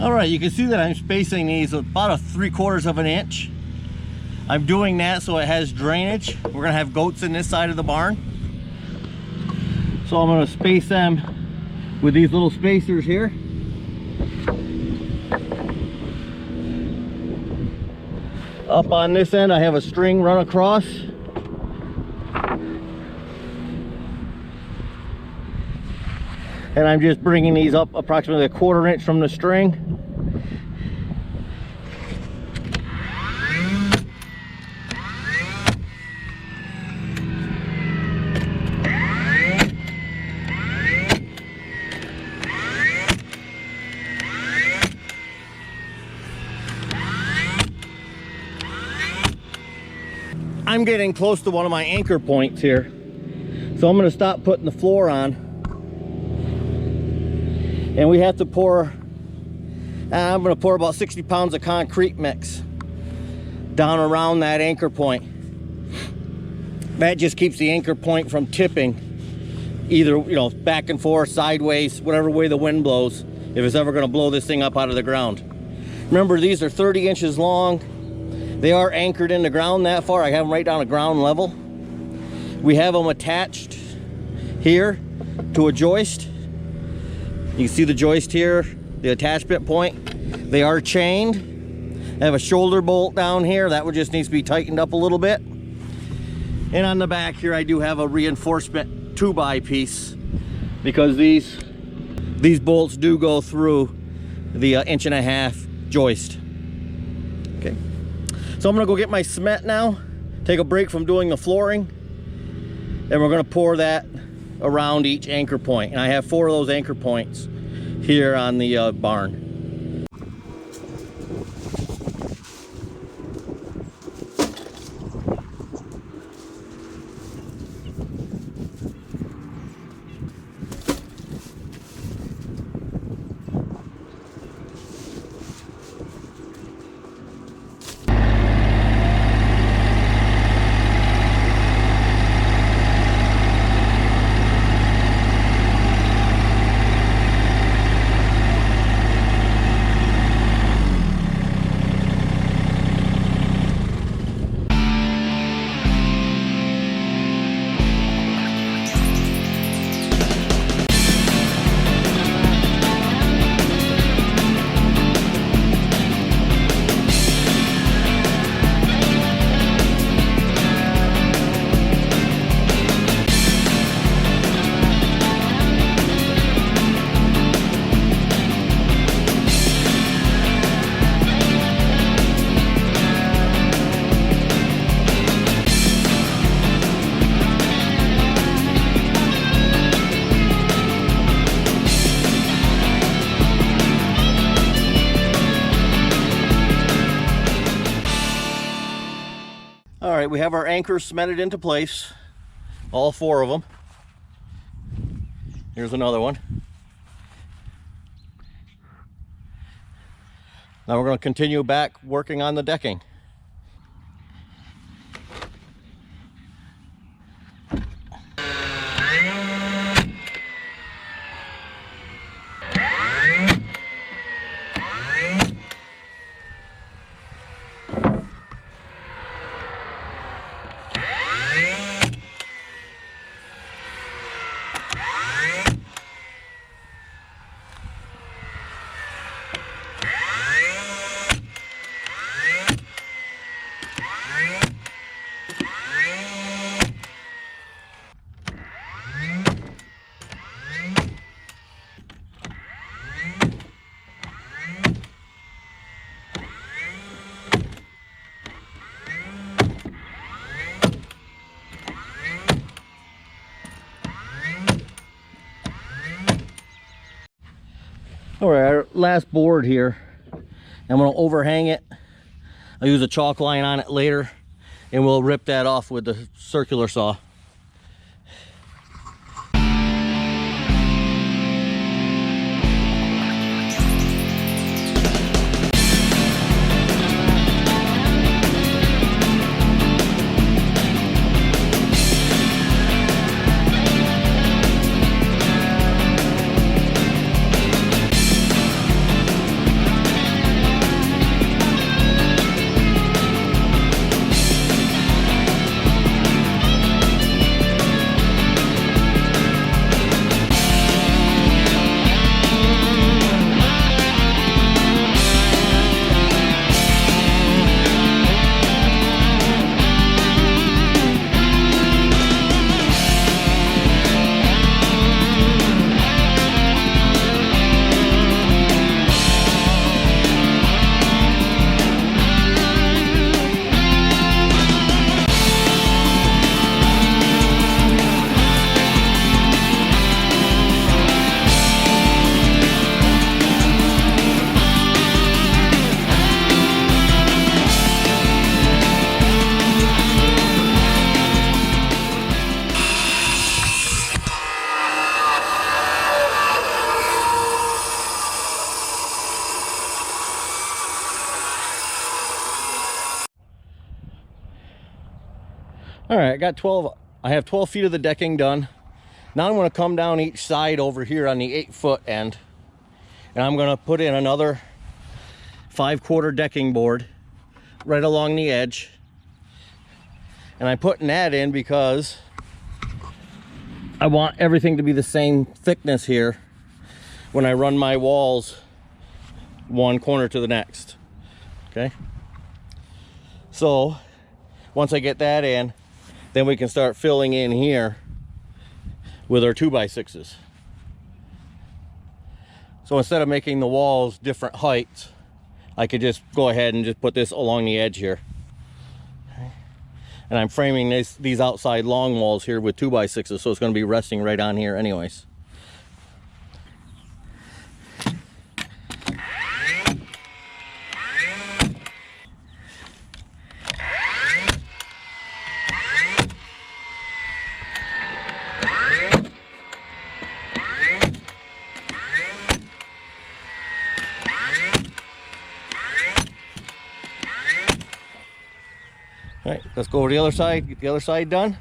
All right, you can see that I'm spacing these about a 3/4 of an inch. I'm doing that so it has drainage. We're gonna have goats in this side of the barn. So I'm gonna space them with these little spacers here. Up on this end, I have a string run across. And I'm just bringing these up approximately a 1/4 inch from the string. I'm getting close to one of my anchor points here, so I'm going to stop putting the floor on, and we have to pour, I'm going to pour about 60 pounds of concrete mix down around that anchor point. That just keeps the anchor point from tipping either, you know, back and forth, sideways, whatever way the wind blows, if it's ever going to blow this thing up out of the ground. Remember, these are 30 inches long. They are anchored in the ground that far. I have them right down at ground level. We have them attached here to a joist. You can see the joist here, the attachment point. They are chained. I have a shoulder bolt down here. That one just needs to be tightened up a little bit. And on the back here, I do have a reinforcement 2x piece because these bolts do go through the 1.5 inch joist. Okay. So I'm gonna go get my cement now, take a break from doing the flooring, and we're gonna pour that around each anchor point. And I have 4 of those anchor points here on the barn. All right, we have our anchors cemented into place, all 4 of them. Here's another one. Now we're going to continue back working on the decking. All right, our last board here, I'm going to overhang it. I'll use a chalk line on it later, and we'll rip that off with the circular saw. right, I have 12 feet of the decking done. Now I'm going to come down each side over here on the 8-foot end, and I'm going to put in another 5/4 decking board right along the edge. And I'm putting that in because I want everything to be the same thickness here when I run my walls one corner to the next. Okay, so once I get that in, then we can start filling in here with our 2x6s. So instead of making the walls different heights, I could just go ahead and just put this along the edge here. Okay. And I'm framing these outside long walls here with 2x6s, so it's going to be resting right on here anyways. All right, let's go over to the other side, get the other side done.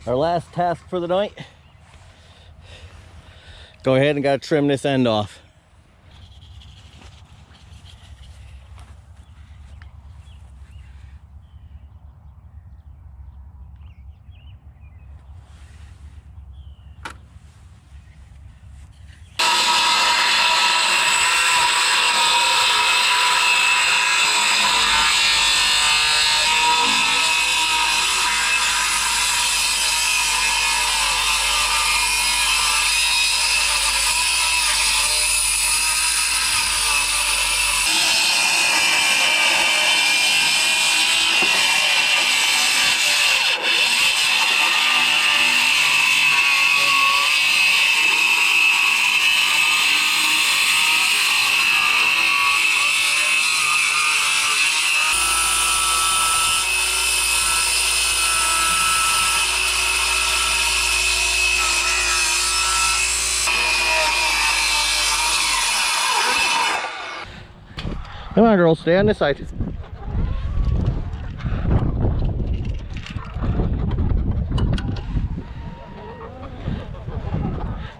Our last task for the night, go ahead and gotta trim this end off. Come on, girls, stay on this side.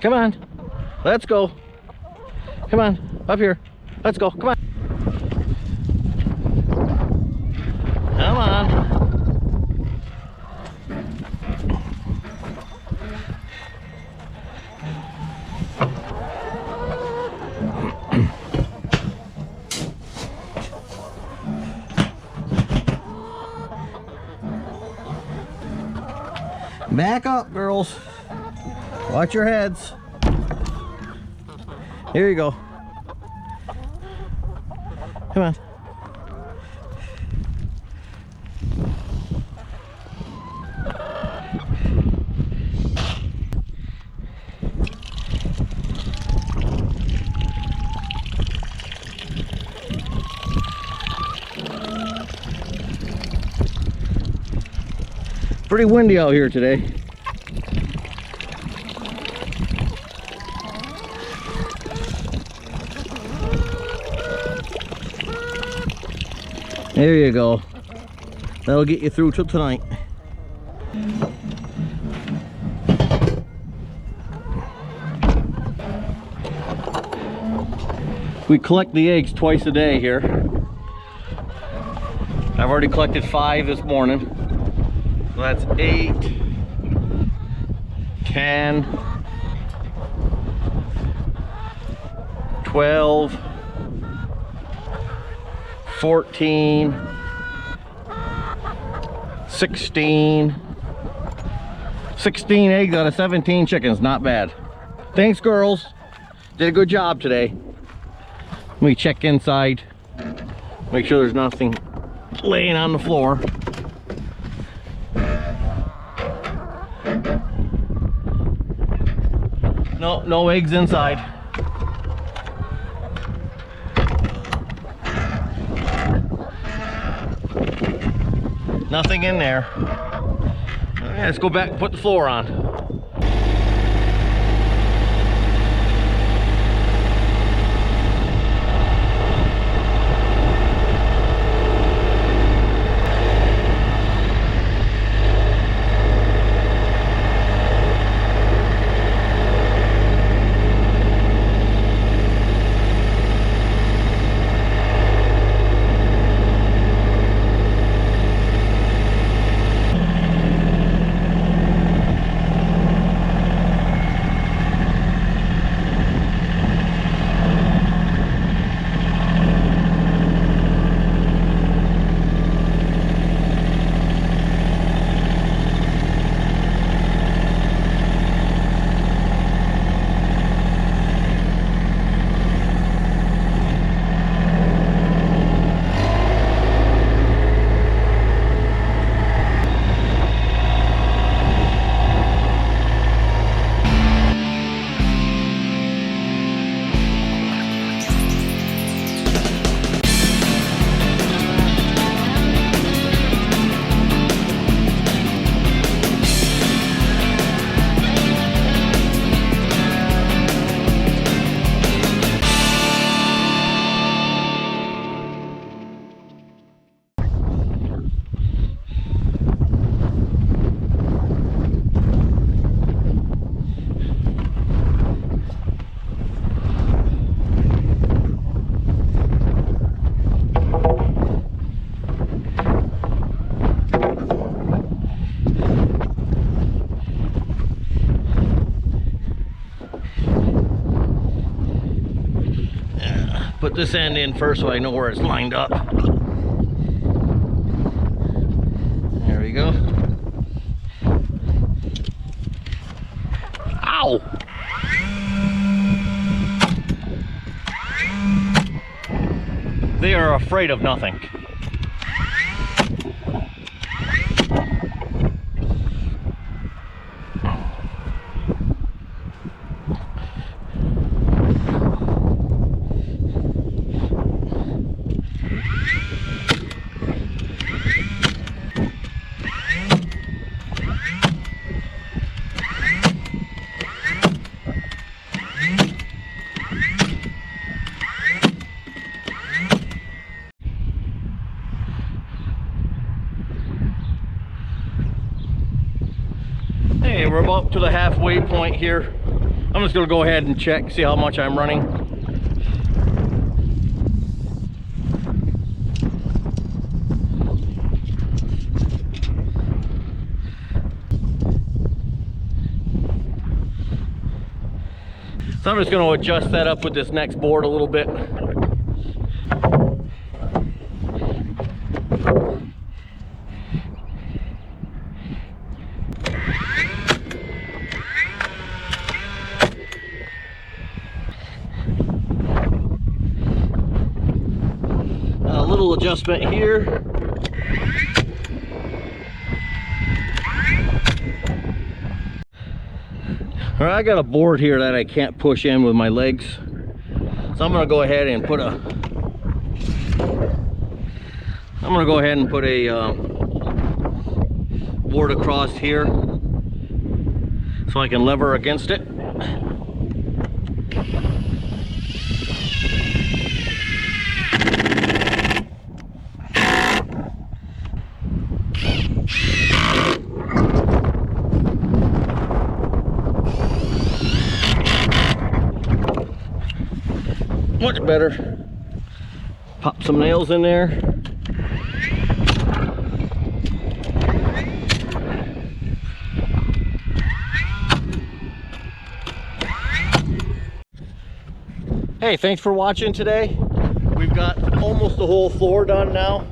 Come on, let's go. Come on, up here. Let's go, come on. Come on. Back up, girls. Watch your heads. Here you go. Come on. Pretty windy out here today. There you go. That'll get you through till tonight. We collect the eggs twice a day here. I've already collected 5 this morning. So that's 8, 10, 12, 14, 16 eggs out of 17 chickens. Not bad. Thanks, girls. Did a good job today. Let me check inside. Make sure there's nothing laying on the floor. No eggs inside. Nothing in there. Okay, let's go back and put the floor on. Put this end in first so I know where it's lined up. There we go. Ow! They are afraid of nothing. Hey, we're about to the halfway point here. I'm just gonna go ahead and check, see how much I'm running. So I'm just gonna adjust that up with this next board a little bit. A little adjustment here. All right, I got a board here that I can't push in with my legs, so I'm gonna go ahead and put a board across here so I can lever against it. Much better. Pop some nails in there. Hey, thanks for watching today. We've got almost the whole floor done now.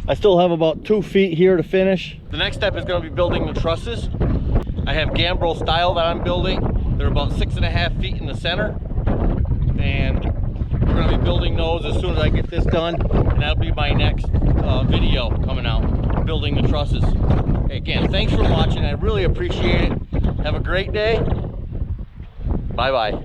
I still have about 2 feet here to finish. The next step is going to be building the trusses. I have gambrel style that I'm building. They're about 6.5 feet in the center. And we're going to be building those as soon as I get this done, and that'll be my next video coming out, building the trusses. Again, thanks for watching. I really appreciate it. Have a great day. Bye-bye.